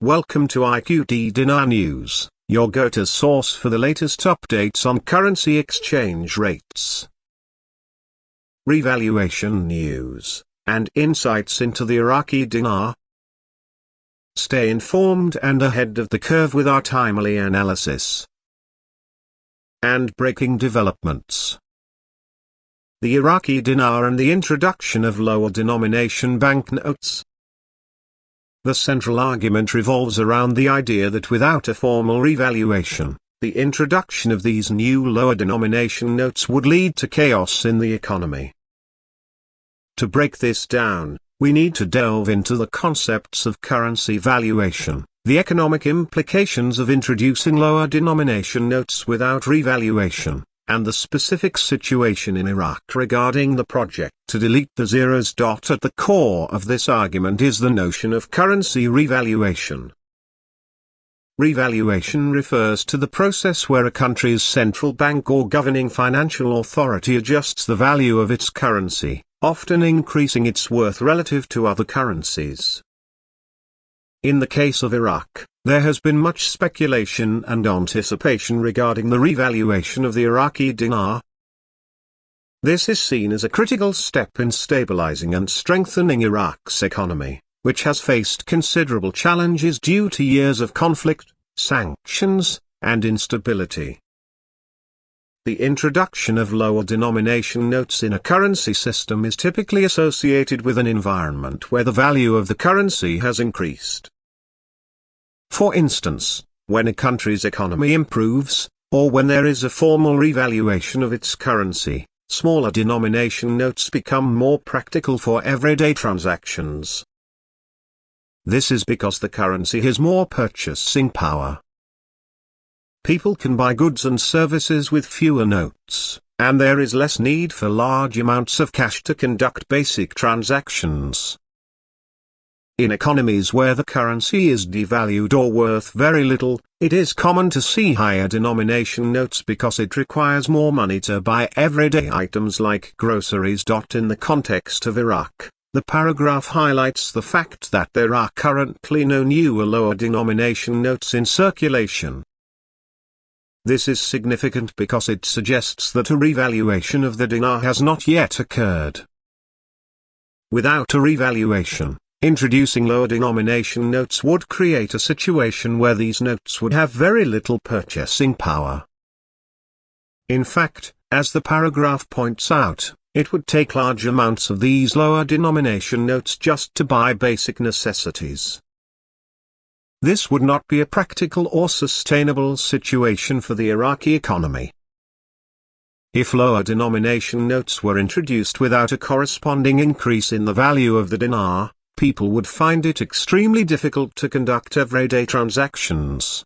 Welcome to IQD Dinar News, your go-to source for the latest updates on currency exchange rates, revaluation news, and insights into the Iraqi dinar. Stay informed and ahead of the curve with our timely analysis and breaking developments. The Iraqi dinar and the introduction of lower denomination banknotes. The central argument revolves around the idea that without a formal revaluation, the introduction of these new lower denomination notes would lead to chaos in the economy. To break this down, we need to delve into the concepts of currency valuation, the economic implications of introducing lower denomination notes without revaluation, and the specific situation in Iraq regarding the project to delete the zeros. At the core of this argument is the notion of currency revaluation. Revaluation refers to the process where a country's central bank or governing financial authority adjusts the value of its currency, often increasing its worth relative to other currencies. In the case of Iraq, there has been much speculation and anticipation regarding the revaluation of the Iraqi dinar. This is seen as a critical step in stabilizing and strengthening Iraq's economy, which has faced considerable challenges due to years of conflict, sanctions, and instability. The introduction of lower denomination notes in a currency system is typically associated with an environment where the value of the currency has increased. For instance, when a country's economy improves, or when there is a formal revaluation of its currency, smaller denomination notes become more practical for everyday transactions. This is because the currency has more purchasing power. People can buy goods and services with fewer notes, and there is less need for large amounts of cash to conduct basic transactions. In economies where the currency is devalued or worth very little, it is common to see higher denomination notes because it requires more money to buy everyday items like groceries. In the context of Iraq, the paragraph highlights the fact that there are currently no new or lower denomination notes in circulation. This is significant because it suggests that a revaluation of the dinar has not yet occurred. Without a revaluation, introducing lower denomination notes would create a situation where these notes would have very little purchasing power. In fact, as the paragraph points out, it would take large amounts of these lower denomination notes just to buy basic necessities. This would not be a practical or sustainable situation for the Iraqi economy. If lower denomination notes were introduced without a corresponding increase in the value of the dinar, people would find it extremely difficult to conduct everyday transactions.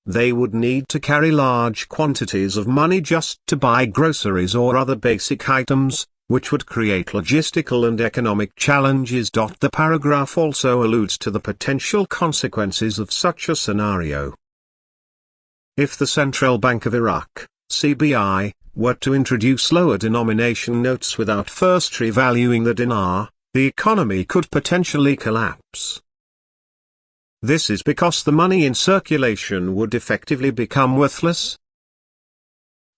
They would need to carry large quantities of money just to buy groceries or other basic items, which would create logistical and economic challenges. The paragraph also alludes to the potential consequences of such a scenario. If the Central Bank of Iraq, CBI, were to introduce lower denomination notes without first revaluing the dinar, the economy could potentially collapse. This is because the money in circulation would effectively become worthless.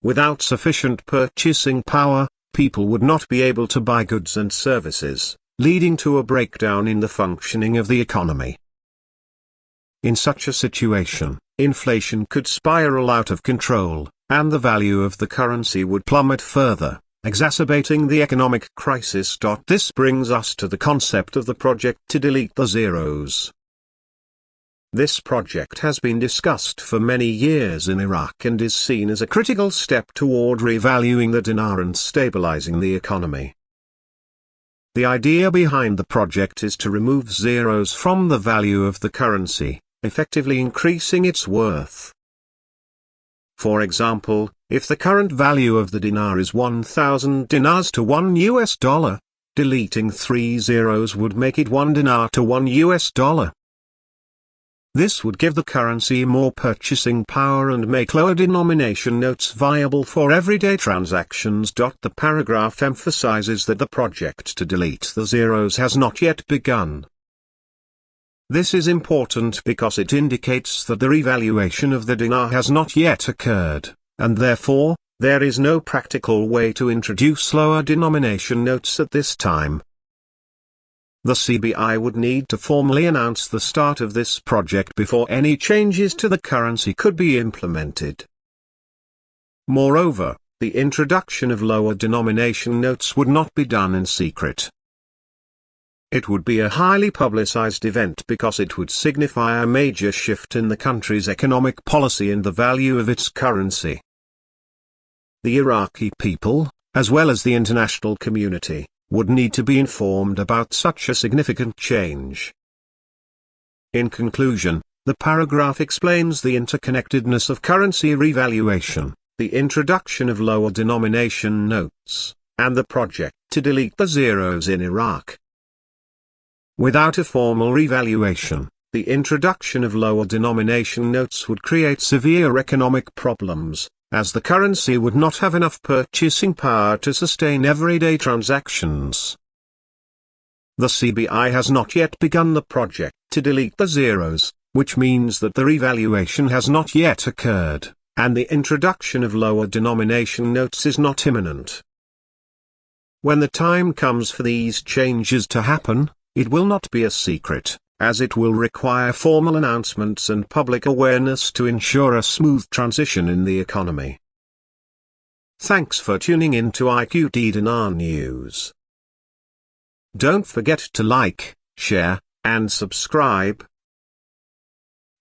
Without sufficient purchasing power, people would not be able to buy goods and services, leading to a breakdown in the functioning of the economy. In such a situation, inflation could spiral out of control, and the value of the currency would plummet further, exacerbating the economic crisis. This brings us to the concept of the project to delete the zeros. This project has been discussed for many years in Iraq and is seen as a critical step toward revaluing the dinar and stabilizing the economy. The idea behind the project is to remove zeros from the value of the currency, effectively increasing its worth. For example, if the current value of the dinar is 1,000 dinars to $1, deleting 3 zeros would make it 1 dinar to $1. This would give the currency more purchasing power and make lower denomination notes viable for everyday transactions. The paragraph emphasizes that the project to delete the zeros has not yet begun. This is important because it indicates that the revaluation of the dinar has not yet occurred, and therefore, there is no practical way to introduce lower denomination notes at this time. The CBI would need to formally announce the start of this project before any changes to the currency could be implemented. Moreover, the introduction of lower denomination notes would not be done in secret. It would be a highly publicized event because it would signify a major shift in the country's economic policy and the value of its currency. The Iraqi people, as well as the international community, would need to be informed about such a significant change. In conclusion, the paragraph explains the interconnectedness of currency revaluation, the introduction of lower denomination notes, and the project to delete the zeros in Iraq. Without a formal revaluation, the introduction of lower denomination notes would create severe economic problems, as the currency would not have enough purchasing power to sustain everyday transactions. The CBI has not yet begun the project to delete the zeros, which means that the revaluation has not yet occurred, and the introduction of lower denomination notes is not imminent. When the time comes for these changes to happen, it will not be a secret, as it will require formal announcements and public awareness to ensure a smooth transition in the economy. Thanks for tuning in to IQD Dinar News. Don't forget to like, share, and subscribe.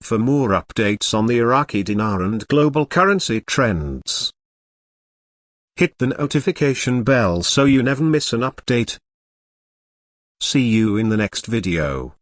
For more updates on the Iraqi dinar and global currency trends, hit the notification bell so you never miss an update. See you in the next video.